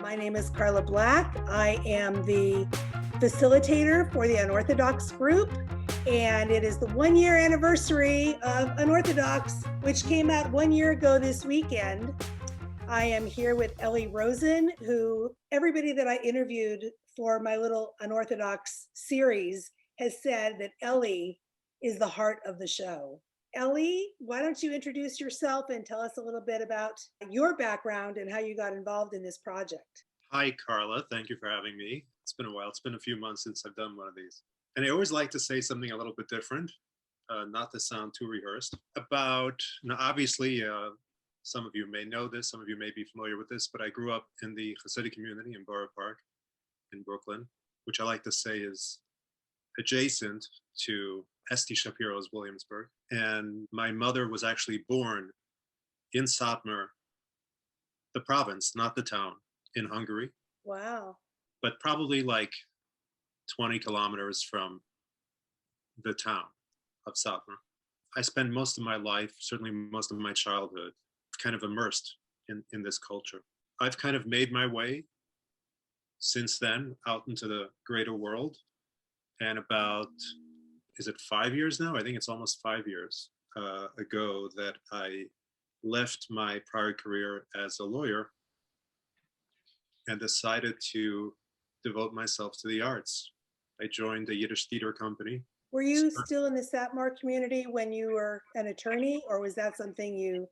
My name is Carla Black. I am the facilitator for the Unorthodox group, and it is the 1-year anniversary of Unorthodox, which came out 1 year ago this weekend. I am here with Lili Rosen, who everybody that I interviewed for my little Unorthodox series has said that Ellie is the heart of the show. Ellie, why don't you introduce yourself and tell us a little bit about your background and how you got involved in this project? Hi, Carla. Thank you for having me. It's been a while. It's been a few months since I've done one of these. And I always like to say something a little bit different, not to sound too rehearsed. Obviously, some of you may know this, some of you may be familiar with this, but I grew up in the Hasidic community in Borough Park in Brooklyn, which I like to say is adjacent to Esti Shapiro's Williamsburg. And my mother was actually born in Satmar, the province, not the town, in Hungary. Wow. But probably like 20 kilometers from the town of Satmar. I spent most of my life, certainly most of my childhood, kind of immersed in this culture. I've kind of made my way since then out into the greater world. And about, is it 5 years now? I think it's almost 5 years ago that I left my prior career as a lawyer and decided to devote myself to the arts. I joined a Yiddish theater company. Were you still in the Satmar community when you were an attorney, or was that something you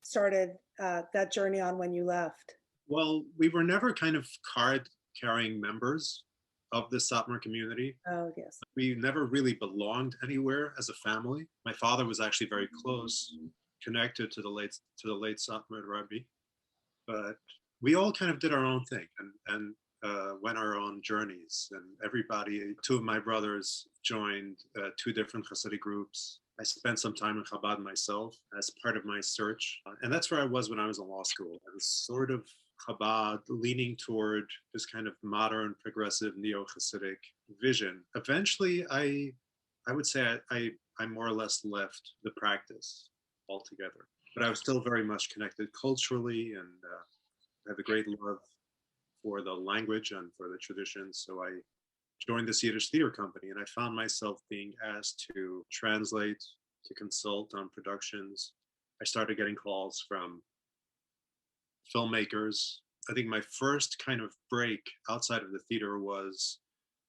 started that journey on when you left? Well, we were never kind of card-carrying members of the Satmar community. Oh, yes. We never really belonged anywhere as a family. My father was actually very close, connected to the late Satmar rabbi, but we all kind of did our own thing and went our own journeys. And everybody, two of my brothers joined 2 different Hasidic groups. I spent some time in Chabad myself as part of my search. And that's where I was when I was in law school. I was sort of Chabad, leaning toward this kind of modern, progressive, neo-Hasidic vision. Eventually, I would say I more or less left the practice altogether. But I was still very much connected culturally, and I have a great love for the language and for the tradition. So I joined this Yiddish theater company, and I found myself being asked to translate, to consult on productions. I started getting calls from filmmakers. I think my first kind of break outside of the theater was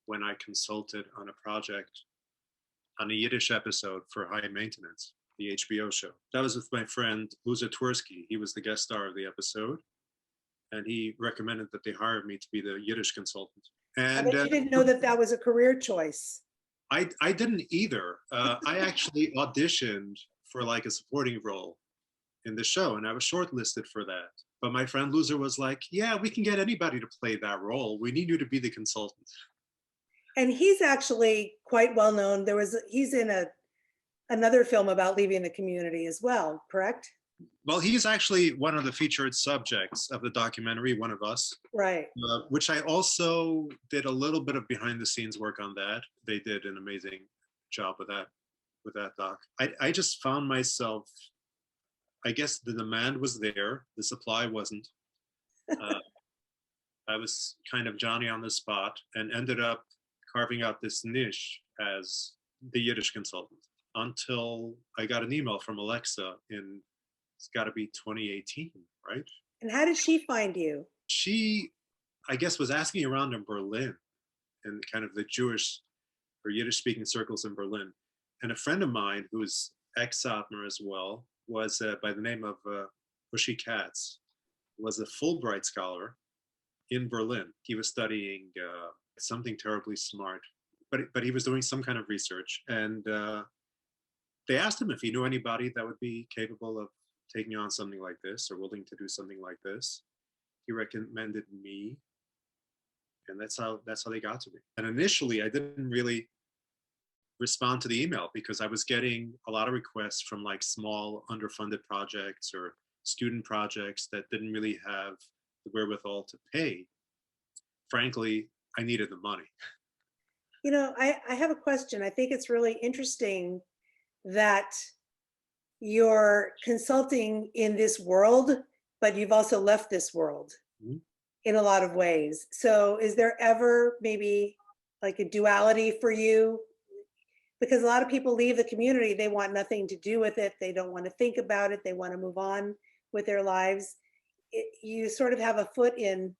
when I consulted on a project on a Yiddish episode for High Maintenance, the HBO show. That was with my friend Luza Twersky. He was the guest star of the episode, and he recommended that they hire me to be the Yiddish consultant. And you didn't know that that was a career choice. I didn't either. I actually auditioned for like a supporting role in the show, and I was shortlisted for that. But my friend Loser was like, yeah, we can get anybody to play that role. We need you to be the consultant. And he's actually quite well known. He's in another film about leaving the community as well, correct? Well, he's actually one of the featured subjects of the documentary, One of Us. Right. Which I also did a little bit of behind the scenes work on that. They did an amazing job with that doc. I just found myself, I guess the demand was there, the supply wasn't. I was kind of Johnny on the spot and ended up carving out this niche as the Yiddish consultant until I got an email from Alexa in, it's got to be 2018, right? And how did she find you? She, I guess, was asking around in Berlin and kind of the Jewish or Yiddish speaking circles in Berlin. And a friend of mine who's ex-Satmar as well was by the name of Uschi Katz, was a Fulbright scholar in Berlin. He was studying something terribly smart, but he was doing some kind of research. And they asked him if he knew anybody that would be capable of taking on something like this or willing to do something like this. He recommended me, and that's how they got to me. And initially, I didn't really respond to the email because I was getting a lot of requests from like small underfunded projects or student projects that didn't really have the wherewithal to pay. Frankly, I needed the money. You know, I have a question. I think it's really interesting that you're consulting in this world, but you've also left this world. Mm-hmm. in a lot of ways. So is there ever maybe like a duality for you? Because a lot of people leave the community, they want nothing to do with it. They don't want to think about it. They want to move on with their lives. You sort of have a foot in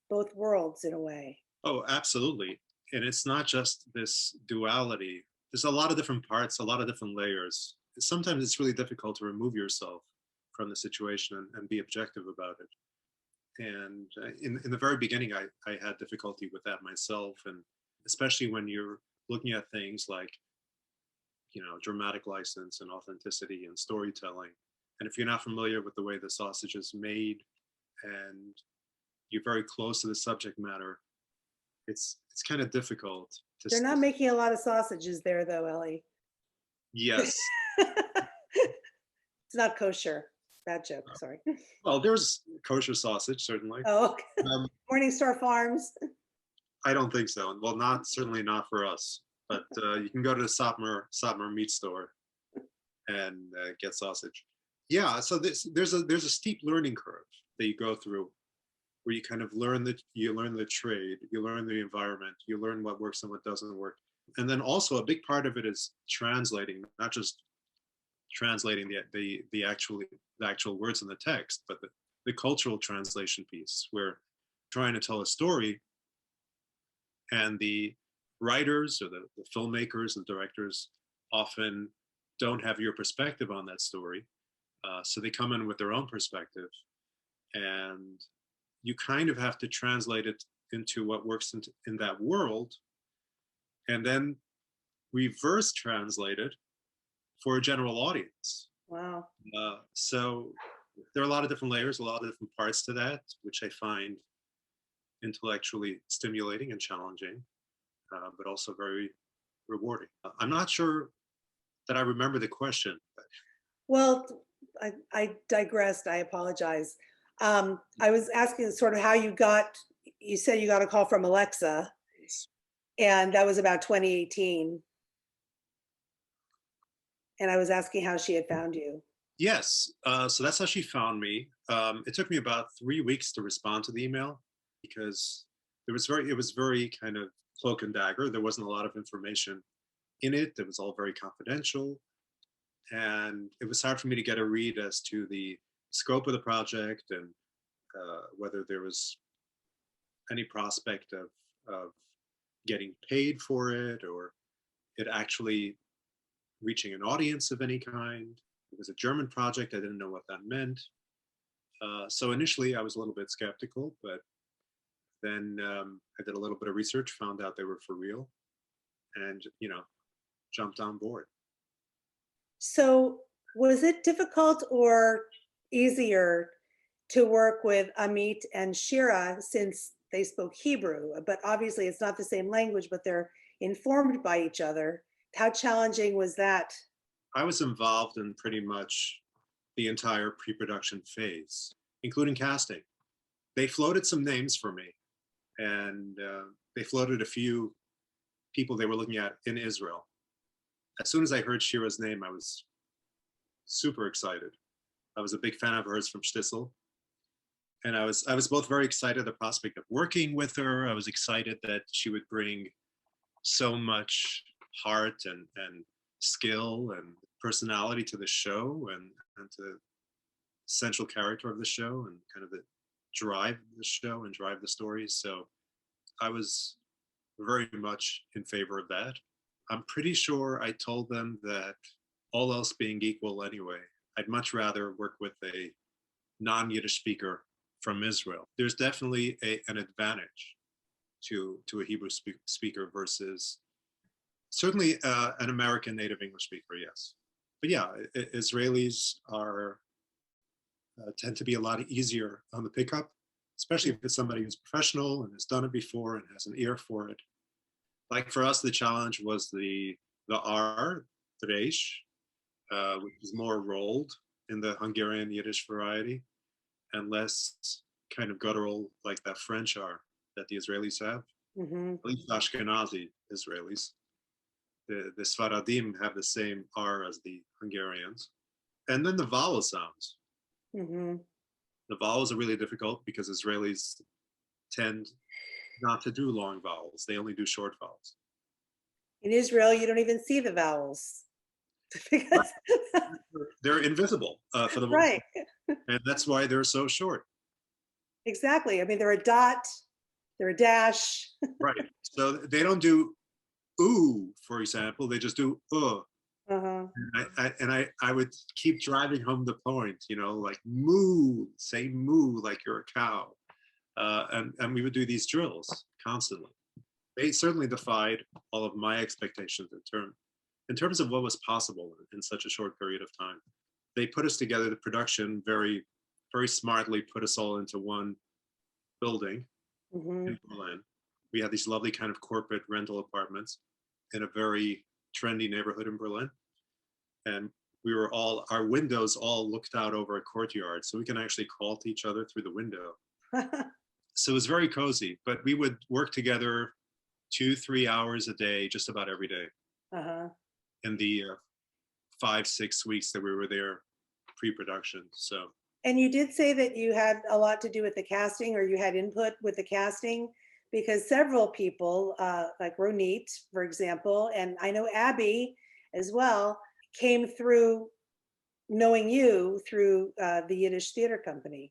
both worlds in a way. Oh, absolutely. And it's not just this duality. There's a lot of different parts, a lot of different layers. Sometimes it's really difficult to remove yourself from the situation and be objective about it. And in the very beginning, I had difficulty with that myself. And especially when you're looking at things like, dramatic license and authenticity and storytelling. And if you're not familiar with the way the sausage is made and you're very close to the subject matter, it's kind of difficult to. They're not making a lot of sausages there though, Ellie. Yes. It's not kosher. Bad joke, sorry. Well, there's kosher sausage, certainly. Oh, okay. Um, Morningstar Farms. I don't think so. Well, certainly not for us. But you can go to the Satmar meat store and get sausage. Yeah. So there's a steep learning curve that you go through, where you kind of learn the trade, you learn the environment, you learn what works and what doesn't work, and then also a big part of it is translating, not just translating the actual words in the text, but the cultural translation piece, where trying to tell a story, and the writers or the filmmakers and directors often don't have your perspective on that story, so they come in with their own perspective, and you kind of have to translate it into what works in that world, and then reverse translate it for a general audience. Wow. So there are a lot of different layers, a lot of different parts to that, which I find intellectually stimulating and challenging, but also very rewarding. I'm not sure that I remember the question. Well, I digressed. I apologize. I was asking sort of how you said you got a call from Alexa, and that was about 2018. And I was asking how she had found you. Yes, so that's how she found me. It took me about 3 weeks to respond to the email, because it was very kind of cloak and dagger. There wasn't a lot of information in it. It was all very confidential, and it was hard for me to get a read as to the scope of the project and whether there was any prospect of getting paid for it, or it actually reaching an audience of any kind. It was a German project. I didn't know what that meant. So initially I was a little bit skeptical, but then I did a little bit of research, found out they were for real, and, jumped on board. So was it difficult or easier to work with Amit and Shira, since they spoke Hebrew? But obviously it's not the same language, but they're informed by each other. How challenging was that? I was involved in pretty much the entire pre-production phase, including casting. They floated some names for me, and they floated a few people they were looking at in Israel. As soon as I heard Shira's name, I was super excited. I was a big fan of hers from Shtisel, and I was both very excited at the prospect of working with her. I was excited that she would bring so much heart and skill and personality to the show, and to the central character of the show, and kind of drive the show and drive the story. So I was very much in favor of that. I'm pretty sure I told them that, all else being equal anyway, I'd much rather work with a non-Yiddish speaker from Israel. There's definitely an advantage to a Hebrew speaker versus certainly an American native English speaker, yes. But yeah, Israelis tend to be a lot easier on the pickup, especially if it's somebody who's professional and has done it before and has an ear for it. Like for us, the challenge was the R, the Reish, which is more rolled in the Hungarian Yiddish variety, and less kind of guttural like that French R that the Israelis have, at least Ashkenazi Israelis. The Sfaradim have the same R as the Hungarians. And then the vowel sounds. The The vowels are really difficult because Israelis tend not to do long vowels. They only do short vowels. In Israel, you don't even see the vowels. Because, They're invisible for the most right, part, and that's why they're so short. exactly. I mean, they're a dot, they're a dash. Right. So they don't do ooh, for example. They just do Uh-huh. I would keep driving home the point, like moo, say moo like you're a cow. And we would do these drills constantly. They certainly defied all of my expectations in terms of what was possible in such a short period of time. They put us together, the production very, very smartly put us all into one building Hmm. in Berlin. We had these lovely kind of corporate rental apartments in a very trendy neighborhood in Berlin. And our windows all looked out over a courtyard, so we can actually call to each other through the window. So it was very cozy, but we would work together 2-3 hours a day, just about every day Uh-huh. in the 5-6 weeks that we were there pre-production. So And you did say that you had a lot to do with the casting, or you had input with the casting, because several people, like Ronit, for example, and I know Abby as well, came through knowing you through the Yiddish Theater Company.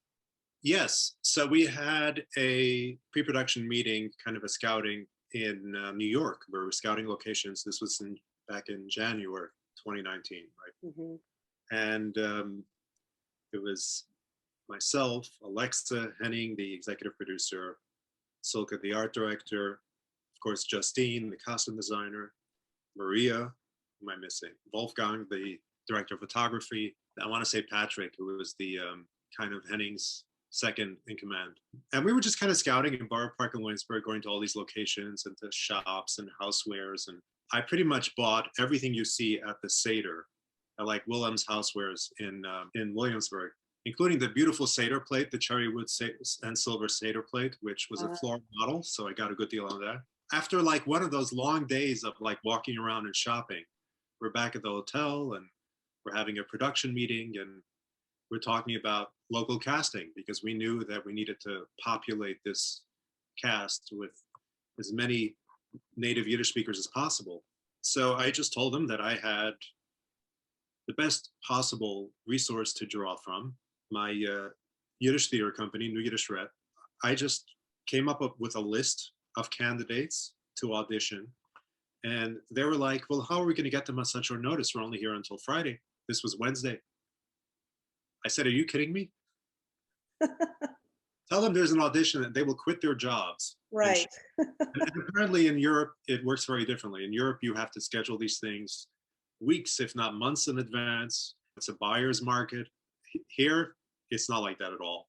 yes, so we had a pre-production meeting, kind of a scouting in New York, where we were scouting locations. This was back in January 2019, right? Hmm. And it was myself, Alexa Henning, the executive producer, Silke, the art director, of course, Justine, the costume designer, Maria, who am I missing? Wolfgang, the director of photography. I want to say Patrick, who was the kind of Henning's second in command. And we were just kind of scouting in Borough Park in Williamsburg, going to all these locations and to shops and housewares. And I pretty much bought everything you see at the Seder, like Willem's Housewares in Williamsburg, including the beautiful Seder plate, the cherry wood and silver Seder plate, which was a floor model. So I got a good deal on that. After like one of those long days of like walking around and shopping, we're back at the hotel and we're having a production meeting and we're talking about local casting because we knew that we needed to populate this cast with as many native Yiddish speakers as possible. So I just told them that I had the best possible resource to draw from, my Yiddish theater company, New Yiddish Ret. I just came up with a list of candidates to audition. And they were like, well, how are we going to get them on such short notice? We're only here until Friday. This was Wednesday. I said, are you kidding me? Tell them there's an audition and they will quit their jobs. Right. And apparently in Europe, it works very differently. In Europe, you have to schedule these things weeks, if not months in advance. It's a buyer's market. Here, it's not like that at all.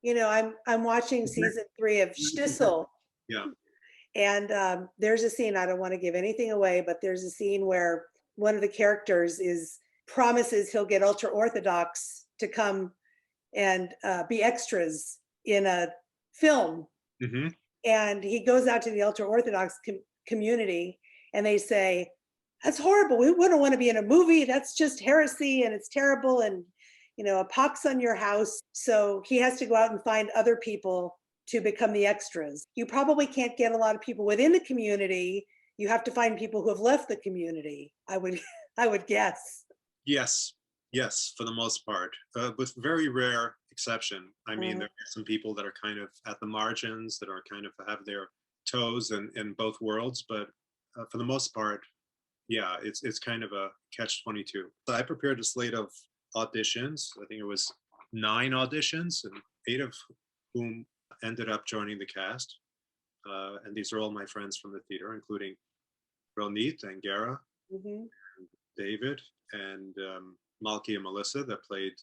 You know, I'm watching season 3 of Shtisel. Yeah. And there's a scene, I don't want to give anything away, but there's a scene where one of the characters promises he'll get ultra Orthodox to come and be extras in a film. Mm-hmm. And he goes out to the ultra Orthodox community and they say, that's horrible. We wouldn't want to be in a movie. That's just heresy and it's terrible. And, you know, a pox on your house. So he has to go out and find other people to become the extras. You probably can't get a lot of people within the community. You have to find people who have left the community, I would guess. Yes, for the most part, with very rare exception. I mean, there are some people that are kind of at the margins that are kind of have their toes in both worlds, but for the most part, yeah, it's kind of a catch-22. So I prepared a slate of auditions. I think it was 9 auditions, and 8 of whom ended up joining the cast. And these are all my friends from the theater, including Ronit and Gara, Mm-hmm. David, and Malky and Melissa that played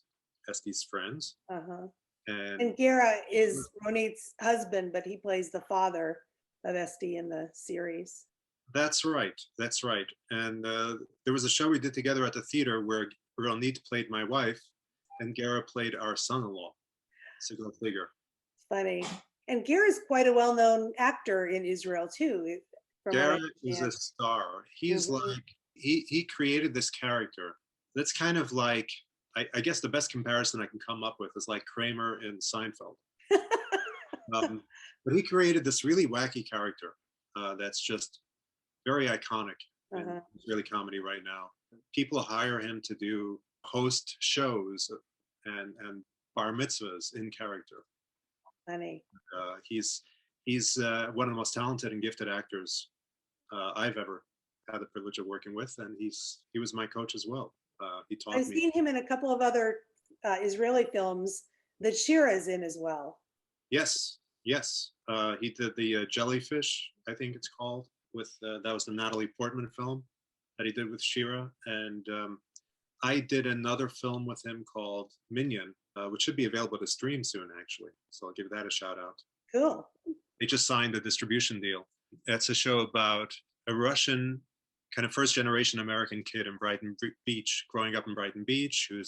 Esti's friends. Uh-huh. And And Gara is Ronit's husband, but he plays the father of Esti in the series. that's right. And there was a show we did together at the theater where Ronit played my wife and Gara played our son-in-law, Sigurd Flieger. Funny. And Gara's quite a well-known actor in Israel too. Gara is a star. He's Mhm. like, he created this character that's kind of like, I guess the best comparison I can come up with is like Kramer in Seinfeld. But he created this really wacky character that's just very iconic in Uh-huh. Israeli comedy right now. People hire him to do host shows and bar mitzvahs in character. Funny. He's one of the most talented and gifted actors I've ever had the privilege of working with, and he was my coach as well. He taught I've me. seen him in a couple of other Israeli films that Shira is in as well. Yes, yes. He did the Jellyfish, I think it's called, with that was the Natalie Portman film that he did with Shira, and I did another film with him called Minion, which should be available to stream soon, actually. So I'll give that a shout out. Cool. They just signed a distribution deal. It's a show about a Russian kind of first generation American kid in Brighton Beach, growing up in Brighton Beach, who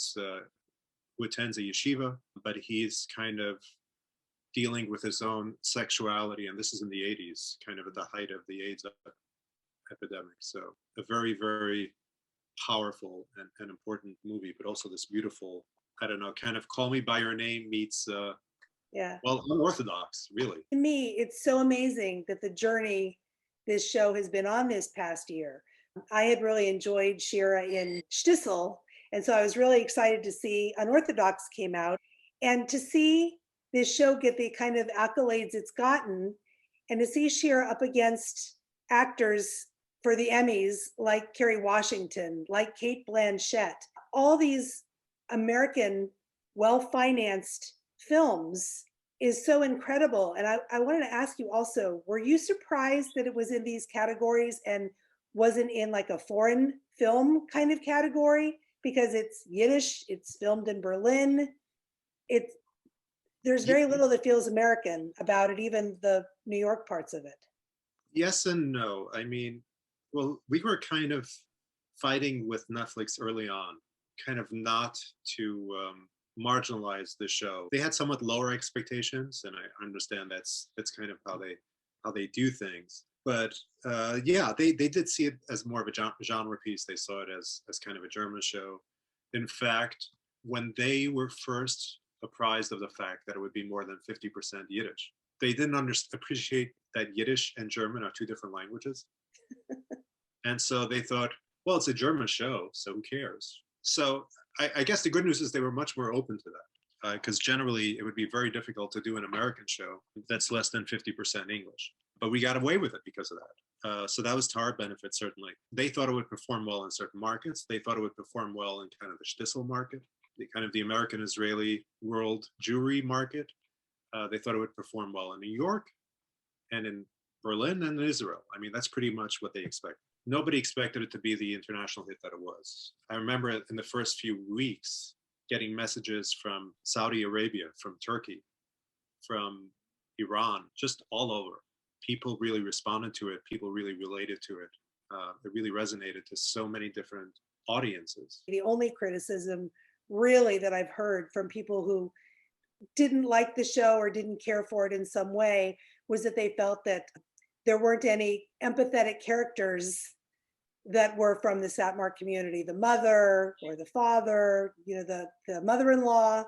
attends a yeshiva, but he's kind of dealing with his own sexuality. And this is in the 80s, kind of at the height of the AIDS epidemic. So a very, very powerful and important movie, but also this beautiful, I don't know, kind of Call Me By Your Name meets, Yeah. well, unorthodox, really. To me, it's so amazing that the journey this show has been on this past year. I had really enjoyed Shira in Shtisel, and so I was really excited to see Unorthodox came out, and to see this show get the kind of accolades it's gotten, and to see Shira up against actors for the Emmys like Kerry Washington, like Kate Blanchett, all these American well-financed films is so incredible. And I wanted to ask you also, were you surprised that it was in these categories and wasn't in like a foreign film kind of category? Because it's Yiddish, it's filmed in Berlin. There's very little that feels American about it, even the New York parts of it. Yes and no. I mean, well, we were kind of fighting with Netflix early on, kind of not to marginalize the show. They had somewhat lower expectations, and I understand that's kind of how they do things. But yeah, they did see it as more of a genre piece. They saw it as kind of a German show. In fact, when they were first apprised of the fact that it would be more than 50% Yiddish, they didn't appreciate that Yiddish and German are two different languages. And so they thought, well, it's a German show, so who cares? So I guess the good news is they were much more open to that, because generally it would be very difficult to do an American show that's less than 50% English. But we got away with it because of that. So that was to our benefit, certainly. They thought it would perform well in certain markets. They thought it would perform well in kind of the shtisel market, the American-Israeli world Jewry market. They thought it would perform well in New York and in Berlin and in Israel. I mean, that's pretty much what they expected. Nobody expected it to be the international hit that it was. I remember in the first few weeks getting messages from Saudi Arabia, from Turkey, from Iran, just all over. People really responded to it. People really related to it. It really resonated to so many different audiences. The only criticism really that I've heard from people who didn't like the show or didn't care for it in some way was that they felt that there weren't any empathetic characters that were from the Satmar community, the mother or the father, the mother-in-law,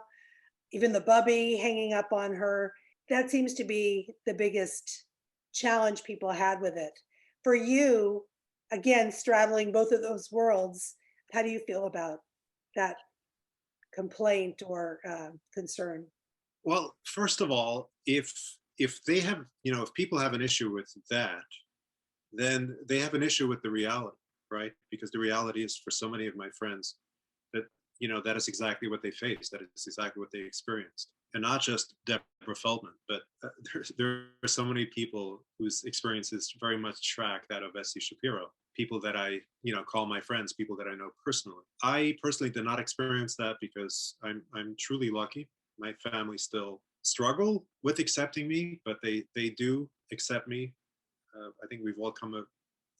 even the bubby hanging up on her. That seems to be the biggest challenge people had with it. For you, again, straddling both of those worlds, how do you feel about that complaint or concern? Well, first of all, if they have, if people have an issue with that, then they have an issue with the reality, right? Because the reality is, for so many of my friends, that that is exactly what they faced. That is exactly what they experienced, and not just Deborah Feldman, but there are so many people whose experiences very much track that of Essie Shapiro. People that I call my friends, people that I know personally. I personally did not experience that because I'm truly lucky. My family still struggle with accepting me, but they do accept me. I think we've all come a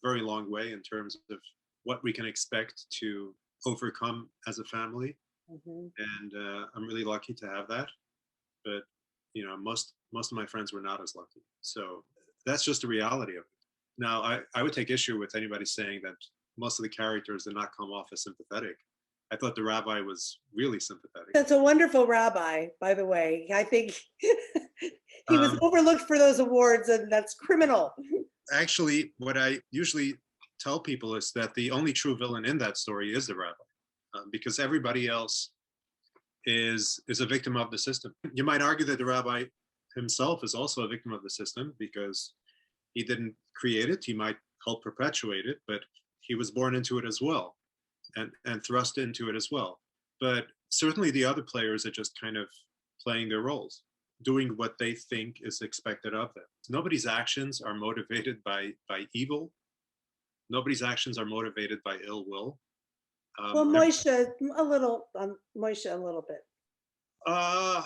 very long way in terms of what we can expect to overcome as a family. Mm-hmm. And I'm really lucky to have that. But most of my friends were not as lucky. So that's just the reality of it. Now, I would take issue with anybody saying that most of the characters did not come off as sympathetic. I thought the rabbi was really sympathetic. That's a wonderful rabbi, by the way. I think he was Um, overlooked for those awards, and that's criminal. Actually, what I usually tell people is that the only true villain in that story is the rabbi, because everybody else is a victim of the system. You might argue that the rabbi himself is also a victim of the system because he didn't create it. He might help perpetuate it, but he was born into it as well, and thrust into it as well. But certainly the other players are just kind of playing their roles, doing what they think is expected of them. Nobody's actions are motivated by evil. Nobody's actions are motivated by ill will. Well, Moshe, Moshe, a little bit. Uh,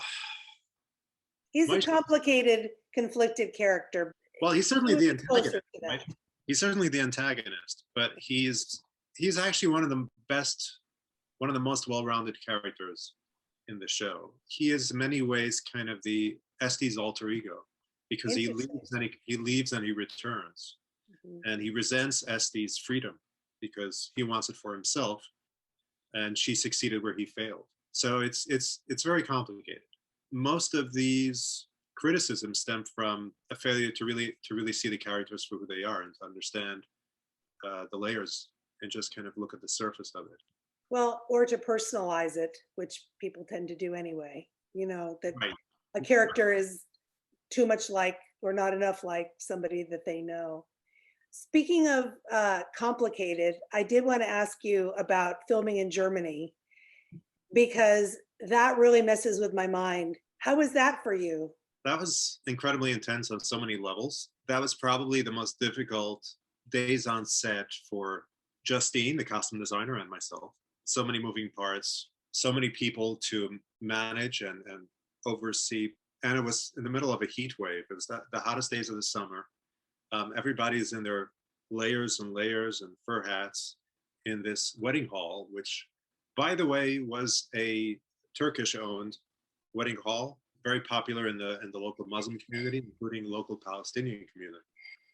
He's a Moshe, complicated, conflicted character. well, he's certainly the antagonist, That. right? He's certainly the antagonist, but he's actually one of the best, one of the most well-rounded characters in the show. He is in many ways kind of the Este's alter ego, because he leaves and he returns, and he resents Este's freedom because he wants it for himself, and she succeeded where he failed. So it's very complicated. Most of these criticisms stem from a failure to really see the characters for who they are and to understand the layers and just kind of look at the surface of it. Well, or to personalize it, which people tend to do anyway. You know, that Right. a character is too much like or not enough like somebody that they know. Speaking of complicated, I did want to ask you about filming in Germany, because that really messes with my mind. How was that for you? That was incredibly intense on so many levels. That was probably the most difficult days on set for Justine, the costume designer, and myself. So many moving parts, so many people to manage and oversee. And it was in the middle of a heat wave. It was the hottest days of the summer. Everybody's in their layers and layers and fur hats in this wedding hall, which, by the way, was a Turkish-owned wedding hall, very popular in the local Muslim community, including local Palestinian community.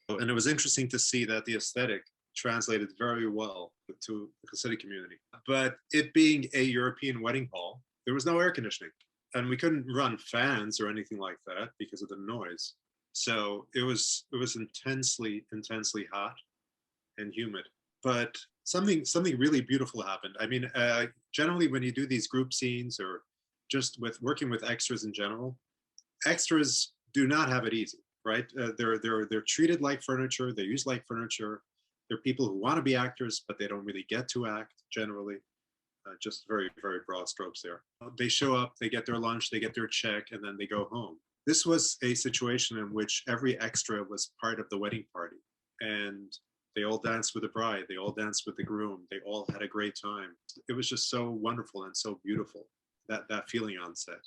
And it was interesting to see that the aesthetic translated very well to the Hasidic community. But it being a European wedding hall, there was no air conditioning, and we couldn't run fans or anything like that because of the noise. So it was intensely hot and humid. But something really beautiful happened. I mean, generally when you do these group scenes or just with working with extras in general, extras do not have it easy, right? They're treated like furniture. They're used like furniture. They're people who want to be actors, but they don't really get to act generally. Just very broad strokes there. They show up, they get their lunch, they get their check, and then they go home. This was a situation in which every extra was part of the wedding party, and they all danced with the bride, they all danced with the groom, they all had a great time. It was just so wonderful and so beautiful, that feeling on set.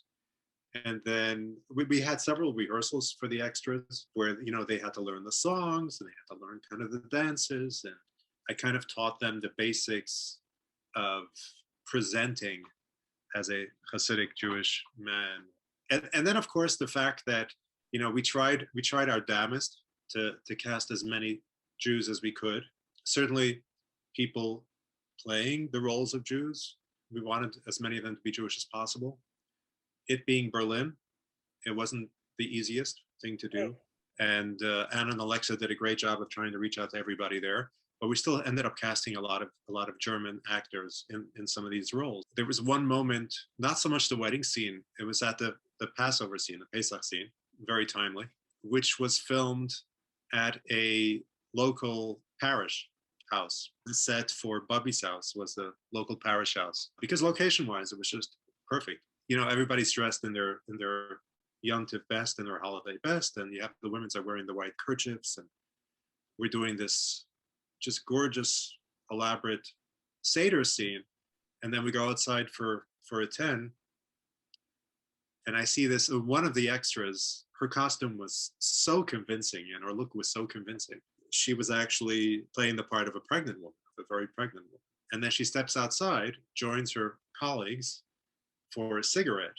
And then we had several rehearsals for the extras where, you know, they had to learn the songs and they had to learn kind of the dances. And I kind of taught them the basics of presenting as a Hasidic Jewish man. And then, of course, the fact that, you know, we tried our damnedest to cast as many Jews as we could. Certainly people playing the roles of Jews, we wanted as many of them to be Jewish as possible. It being Berlin, it wasn't the easiest thing to do. And Anna and Alexa did a great job of trying to reach out to everybody there. But we still ended up casting a lot of German actors in some of these roles. There was one moment, not so much the wedding scene, it was at the Passover scene, the Pesach scene, very timely, which was filmed at a local parish house. The set for Bubby's house was the local parish house, because location-wise, it was just perfect. You know, everybody's dressed in their Yom Tov best and their holiday best, and you have the women are wearing the white kerchiefs, and we're doing this just gorgeous, elaborate Seder scene. And then we go outside for a 10. And I see this, one of the extras, her costume was so convincing and her look was so convincing. She was actually playing the part of a pregnant woman, a very pregnant woman. And then she steps outside, joins her colleagues for a cigarette.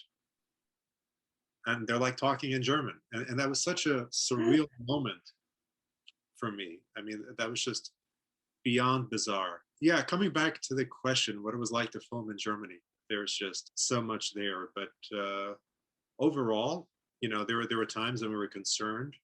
And they're like talking in German. And that was such a surreal moment for me. I mean, that was just beyond bizarre. Yeah, coming back to the question, what it was like to film in Germany, there's just so much there. But overall, there were times when we were concerned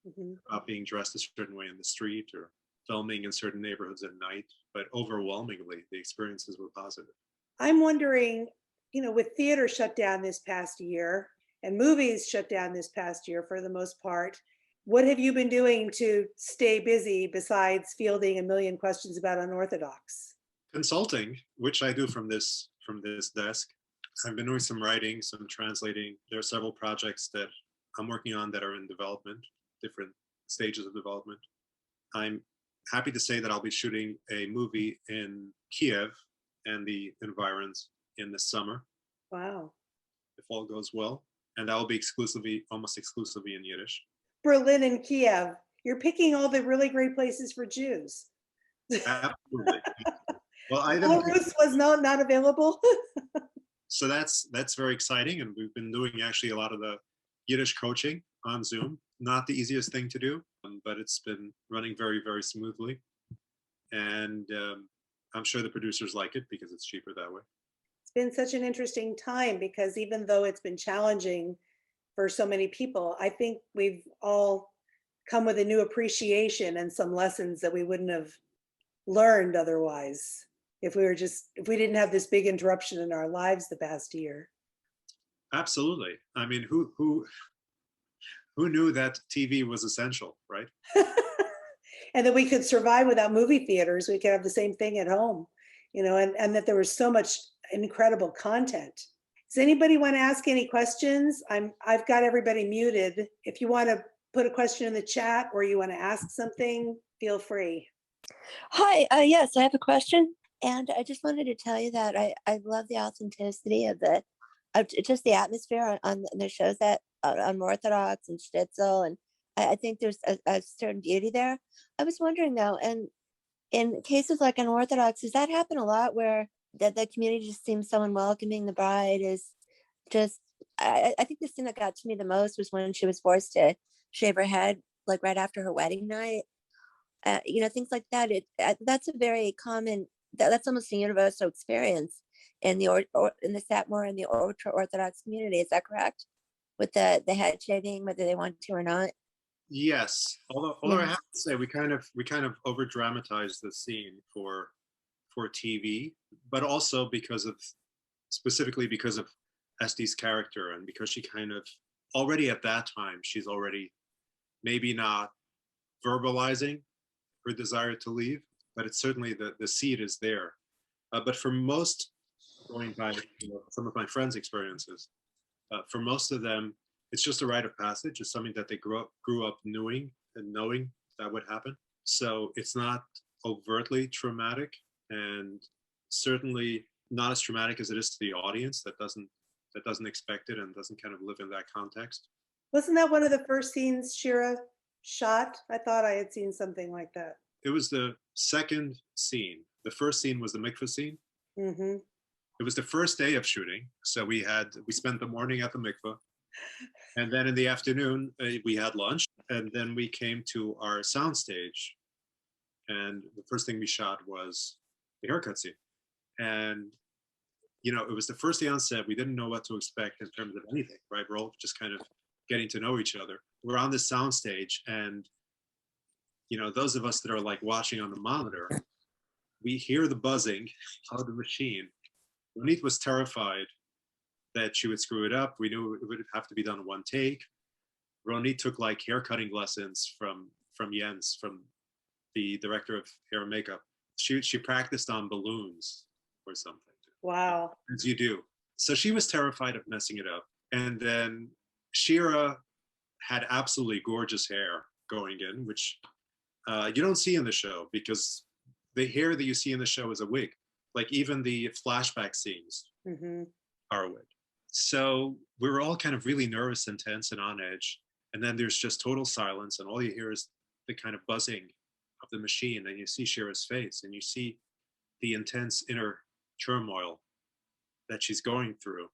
Mhm. about being dressed a certain way in the street or filming in certain neighborhoods at night. But overwhelmingly, the experiences were positive. I'm wondering, with theater shut down this past year and movies shut down this past year for the most part, what have you been doing to stay busy besides fielding a million questions about Unorthodox? Consulting, which I do from this desk. I've been doing some writing, some translating. There are several projects that I'm working on that are in development, different stages of development. I'm happy to say that I'll be shooting a movie in Kiev and the environs in the summer, Wow. if all goes well. And that will be almost exclusively in Yiddish. Berlin and Kiev. You're picking all the really great places for Jews. Absolutely. Well, I haven't. Belarus was not available. So that's very exciting, and we've been doing actually a lot of the Yiddish coaching on Zoom. Not the easiest thing to do, but it's been running very, very smoothly, and I'm sure the producers like it because it's cheaper that way. It's been such an interesting time because even though it's been challenging for so many people, I think we've all come with a new appreciation and some lessons that we wouldn't have learned otherwise if we didn't have this big interruption in our lives the past year. Absolutely. I mean, who knew that TV was essential, right? And that we could survive without movie theaters. We could have the same thing at home, and that there was so much incredible content. Does anybody want to ask any questions? I've got everybody muted. If you want to put a question in the chat or you want to ask something, feel free. Hi, yes, I have a question, and I just wanted to tell you that I love the authenticity of just the atmosphere on the shows that on Orthodox and Stitzel, and I think there's a certain beauty there. I was wondering though, and in cases like Unorthodox, does that happen a lot where the community just seems so unwelcoming? The bride is just, I think the scene that got to me the most was when she was forced to shave her head, like right after her wedding night. Things like that. That's a very common. That's almost a universal experience in in the Satmar and the ultra Orthodox community. Is that correct? With the head shaving, whether they want to or not. Yes. Although I have to say, we kind of over dramatize the scene for TV, but also specifically because of Este's character, and because she kind of already at that time, she's already maybe not verbalizing her desire to leave, but it's certainly the seed is there. But for most, going by some of my friends' experiences, for most of them, it's just a rite of passage. It's something that they grew up knowing that would happen. So it's not overtly traumatic, and certainly not as traumatic as it is to the audience that doesn't expect it and doesn't kind of live in that context. Wasn't that one of the first scenes Shira shot? I thought I had seen something like that. It was the second scene. The first scene was the mikveh scene. Mm-hmm. It was the first day of shooting, so we spent the morning at the mikveh, and then in the afternoon we had lunch, and then we came to our soundstage, and the first thing we shot was the haircut scene. And it was the first day on set. We didn't know what to expect in terms of anything, right? We're all just kind of getting to know each other. We're on the soundstage, and those of us that are like watching on the monitor, we hear the buzzing of the machine. Ronit was terrified that she would screw it up. We knew it would have to be done in one take. Ronit took like hair cutting lessons from Jens, from the director of hair and makeup. She practiced on balloons or something. Wow. As you do. So she was terrified of messing it up. And then Shira had absolutely gorgeous hair going in, which you don't see in the show, because the hair that you see in the show is a wig. Like even the flashback scenes Mm-hmm. are a wig. So we were all kind of really nervous and tense and on edge. And then there's just total silence, and all you hear is the kind of buzzing of the machine. And you see Shira's face, and you see the intense inner turmoil that she's going through.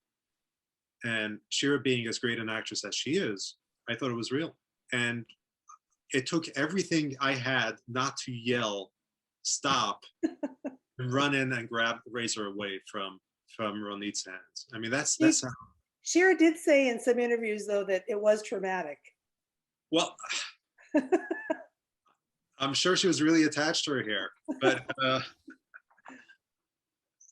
And Shira, being as great an actress as she is, I thought it was real. And it took everything I had not to yell stop and run in and grab the razor away from Ronit's hands. I mean, that's how, Shira did say in some interviews, though, that it was traumatic. well, I'm sure she was really attached to her hair, but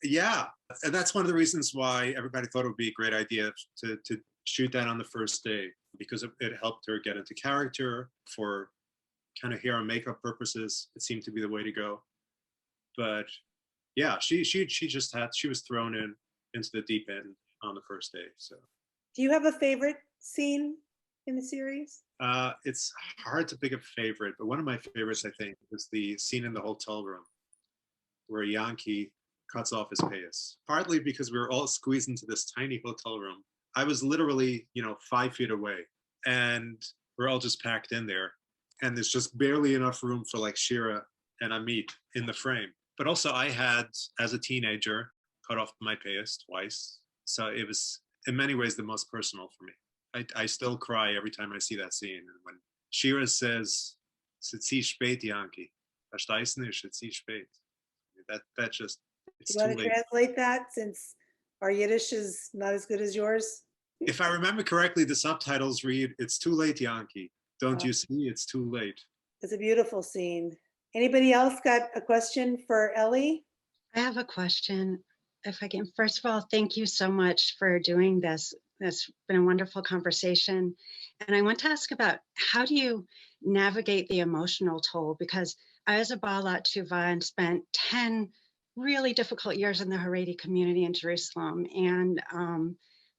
yeah, and that's one of the reasons why everybody thought it would be a great idea to shoot that on the first day, because it helped her get into character. For kind of hair and makeup purposes, it seemed to be the way to go. But yeah, she was thrown into the deep end on the first day. So Do you have a favorite scene in the series? it's hard to pick a favorite, but one of my favorites, I think, is the scene in the hotel room where Yankee cuts off his payas, partly because we were all squeezed into this tiny hotel room. I was literally, 5 feet away, and we're all just packed in there. And there's just barely enough room for like Shira and Amit in the frame. But also I had, as a teenager, cut off my payas twice. So it was in many ways the most personal for me. I still cry every time I see that scene. And when Shira says, "Es ist zu spät, Yankee. Verstehst du nicht? Es ist zu spät." That just, Do it's you too want to late. translate that, since our Yiddish is not as good as yours? If I remember correctly, the subtitles read, "It's too late, Yankee. Don't you see? It's too late." It's a beautiful scene. Anybody else got a question for Ellie? I have a question. If I can, first of all, thank you so much for doing this. It's been a wonderful conversation. And I want to ask about, how do you navigate the emotional toll? Because I was a Baalat Tshuva and spent 10 really difficult years in the Haredi community in Jerusalem, and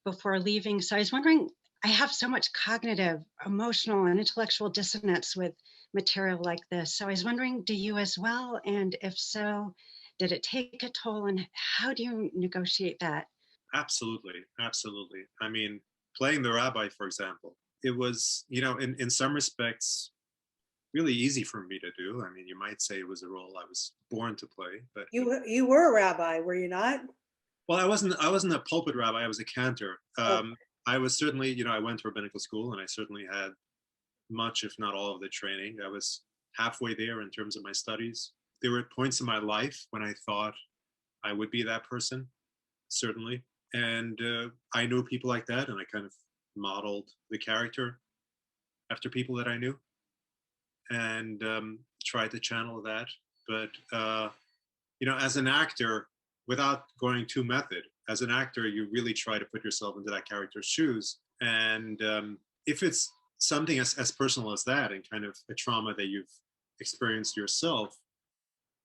before leaving. So I was wondering, I have so much cognitive, emotional, and intellectual dissonance with material like this. So I was wondering, do you as well? And if so, did it take a toll, and how do you negotiate that? Absolutely, absolutely. I mean, playing the rabbi, for example, it was, in some respects, really easy for me to do. I mean, you might say it was a role I was born to play, but You were a rabbi, were you not? well, I wasn't a pulpit rabbi. I was a cantor. I was certainly, I went to rabbinical school, and I certainly had much, if not all, of the training. I was halfway there in terms of my studies. There were points in my life when I thought I would be that person, certainly. And I knew people like that, and I kind of modeled the character after people that I knew, and tried to channel that. But as an actor, without going too method, as an actor, you really try to put yourself into that character's shoes. And if it's something as personal as that, and kind of a trauma that you've experienced yourself,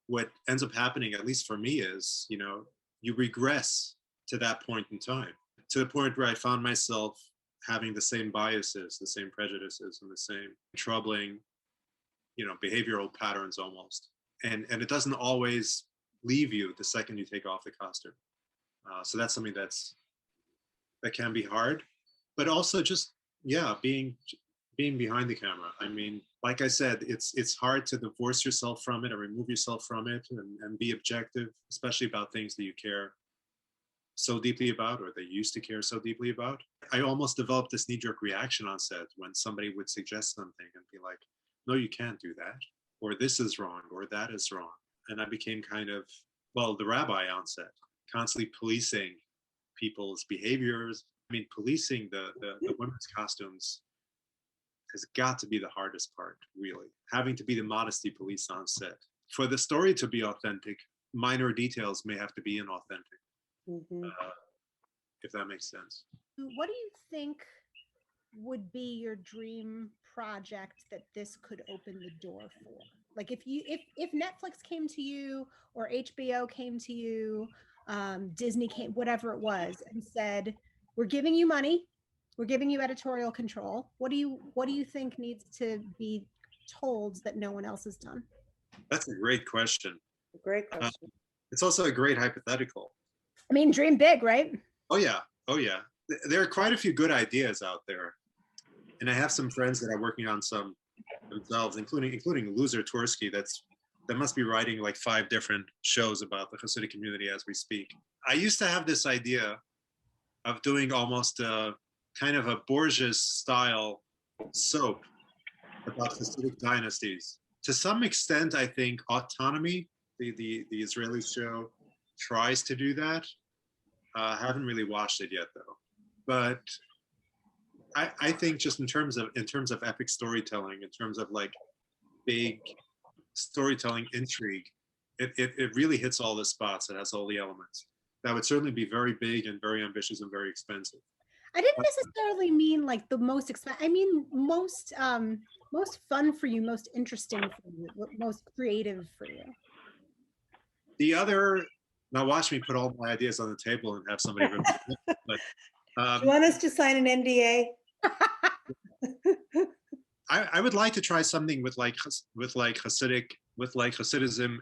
what ends up happening, at least for me, is, you regress to that point in time, to the point where I found myself having the same biases, the same prejudices, and the same troubling, behavioral patterns almost. And it doesn't always leave you the second you take off the costume. So that's something that can be hard, but also just, being behind the camera. I mean, like I said, it's hard to divorce yourself from it or remove yourself from it, and be objective, especially about things that you care so deeply about, or they used to care so deeply about. I almost developed this knee-jerk reaction on set when somebody would suggest something and be like, "No, you can't do that," or "This is wrong," or "That is wrong." And I became kind of, the rabbi on set, constantly policing people's behaviors. I mean, policing the women's costumes has got to be the hardest part, really. Having to be the modesty police on set. For the story to be authentic, minor details may have to be inauthentic. Mhm. If that makes sense. What do you think would be your dream project that this could open the door for? Like, if Netflix came to you, or HBO came to you, Disney came, whatever it was, and said, "We're giving you money, we're giving you editorial control. What do you think needs to be told that no one else has done?" That's a great question. Great question. It's also a great hypothetical. I mean, dream big, right? Oh yeah. There are quite a few good ideas out there, and I have some friends that are working on some themselves, including Loser Tversky, that must be writing like 5 different shows about the Hasidic community as we speak. I used to have this idea of doing almost a kind of a Borges style soap about Hasidic dynasties. To some extent, I think autonomy the Israeli show tries to do that. I haven't really watched it yet though, but I think just in terms of epic storytelling, in terms of like big storytelling intrigue, it really hits all the spots. It has all the elements. That would certainly be very big and very ambitious and very expensive. I didn't necessarily mean like the most expensive. I mean most fun for you, most interesting for you, most creative for you. The other, now watch me put all my ideas on the table and have somebody rip it up, but Do you want us to sign an NDA? I would like to try something with Hasidism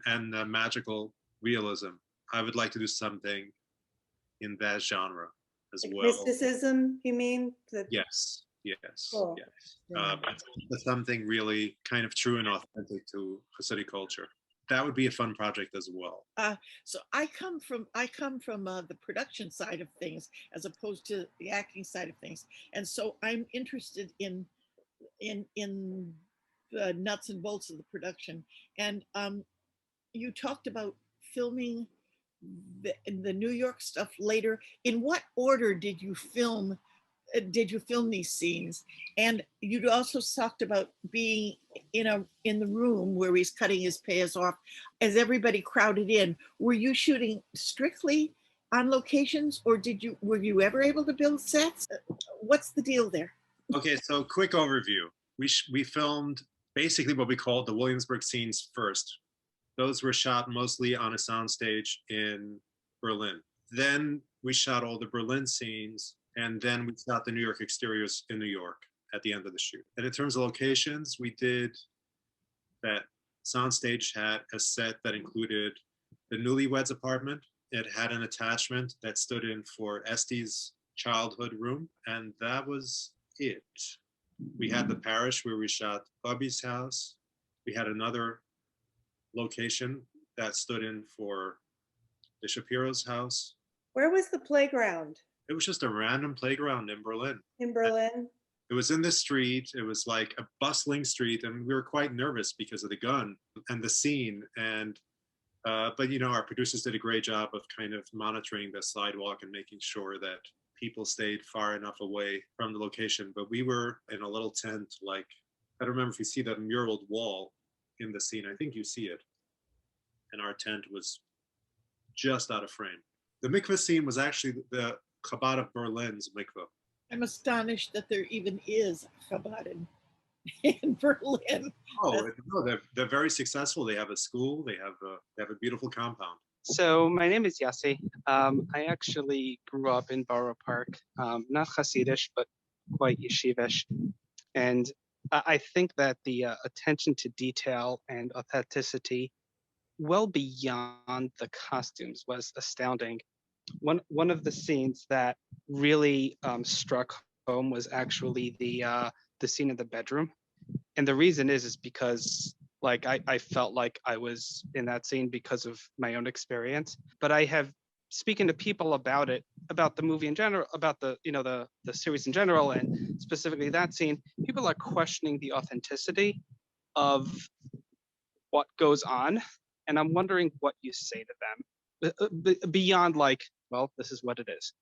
and magical realism. I would like to do something in that genre as Like well. mysticism, you mean? Yes. Cool. Yes. But something really kind of true and authentic to Hasidic culture. That would be a fun project as well. So I come from the production side of things as opposed to the acting side of things, and so I'm interested in the nuts and bolts of the production. And you talked about filming the New York stuff later. In what order did you film these scenes? And you'd also talked about being in the room where he's cutting his payas off as everybody crowded in. Were you shooting strictly on locations, or were you ever able to build sets? What's the deal there? Okay, so quick overview. We filmed basically what we call the Williamsburg scenes first. Those were shot mostly on a soundstage in Berlin. Then we shot all the Berlin scenes, and then we shot the New York exteriors in New York at the end of the shoot. And in terms of locations, we did that soundstage had a set that included the newlyweds apartment. It had an attachment that stood in for Este's childhood room, and that was it. We had the parish where we shot Bubby's house. We had another location that stood in for the Shapiro's house. Where was the playground? It was just a random playground in Berlin. In Berlin? It was in the street. It was like a bustling street, and we were quite nervous because of the gun and the scene. And but our producers did a great job of kind of monitoring the sidewalk and making sure that people stayed far enough away from the location. But we were in a little tent, like, I don't remember if you see that muraled wall in the scene. I think you see it. And our tent was just out of frame. The mikveh scene was actually the Chabad of Berlin's mikveh. I'm astonished that there even is Chabad in Berlin. Oh, no, they're very successful. They have a school. They have a beautiful compound. So my name is Yassi. I actually grew up in Borough Park, not Hasidish, but quite yeshivish. And I think that the attention to detail and authenticity, well beyond the costumes, was astounding. One of the scenes that really struck home was actually the scene in the bedroom. And the reason is because I felt like I was in that scene because of my own experience. But I have speaking to people about it, about the movie in general, about the series in general, and specifically that scene, people are questioning the authenticity of what goes on. And I'm wondering what you say to them beyond well, this is what it is.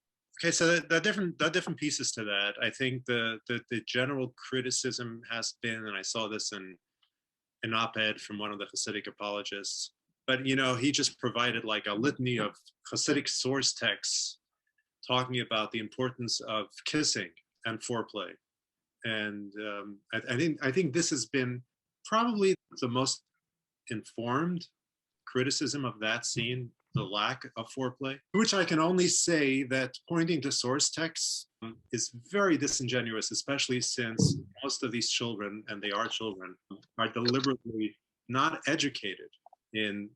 Okay, so the different pieces to that. I think the general criticism has been, and I saw this in an op-ed from one of the Hasidic apologists, but he just provided like a litany of Hasidic source texts talking about the importance of kissing and foreplay, and I think this has been probably the most informed criticism of that scene, the lack of foreplay, which I can only say that pointing to source texts is very disingenuous, especially since most of these children, and they are children, are deliberately not educated in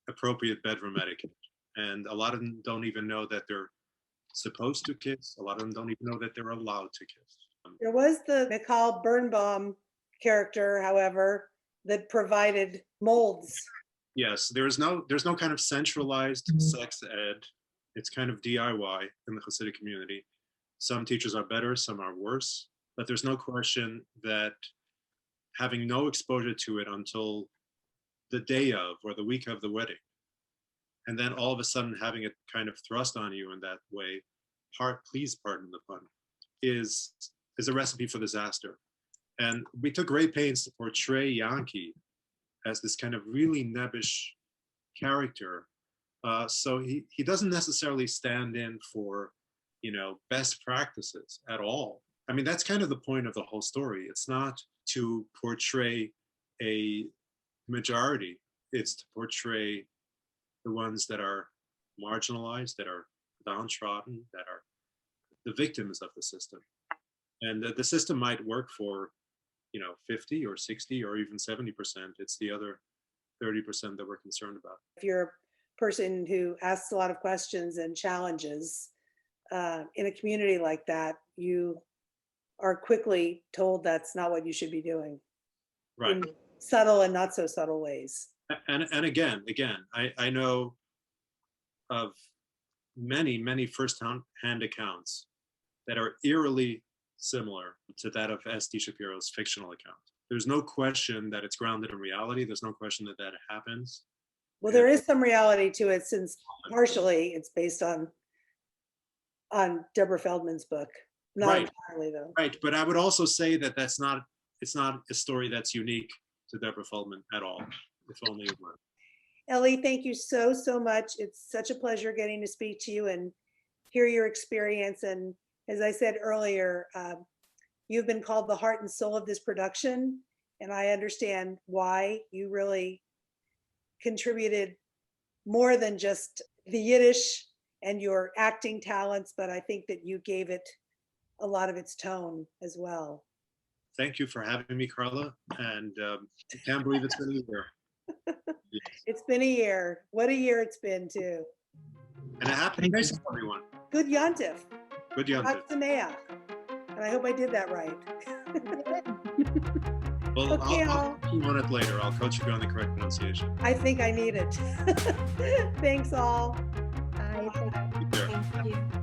appropriate bedroom etiquette. And a lot of them don't even know that they're supposed to kiss. A lot of them don't even know that they're allowed to kiss. There was the Mikhail Birnbaum character, however, that provided molds. Yes, there's no kind of centralized sex ed. It's kind of DIY in the Hasidic community. Some teachers are better, some are worse, but there's no question that having no exposure to it until the day of or the week of the wedding. And then all of a sudden having it kind of thrust on you in that way, please pardon the pun, is a recipe for disaster. And we took great pains to portray Yankee as this kind of really nebbish character. So he doesn't necessarily stand in for, best practices at all. I mean, that's kind of the point of the whole story. It's not to portray a majority, it's to portray the ones that are marginalized, that are downtrodden, that are the victims of the system. And the system might work for, 50 or 60 or even 70%. It's the other 30% that we're concerned about. If you're a person who asks a lot of questions and challenges in a community like that, you are quickly told that's not what you should be doing. Right. In subtle and not so subtle ways. And again, I know of many first-hand accounts that are eerily similar to that of S.D. Shapiro's fictional account. There's no question that it's grounded in reality. There's no question that happens. Well, there is some reality to it, since partially it's based on Deborah Feldman's book. Not Right. entirely, though. Right, but I would also say that it's not a story that's unique to Deborah Feldman at all, if only it were. Ellie, thank you so much. It's such a pleasure getting to speak to you and hear your experience. And as I said earlier, you've been called the heart and soul of this production, and I understand why. You really contributed more than just the Yiddish and your acting talents, but I think that you gave it a lot of its tone as well. Thank you for having me, Carla, and I can't believe it's been a year. Yes. It's been a year. What a year it's been, too. And a happy Christmas, everyone. Good Yontif. Good Yontif. Chag Sameach. And I hope I did that right. Well, Okay, I'll coach you on it later. I'll coach you on the correct pronunciation. I think I need it. Thanks all. Bye. Take care. Thank you.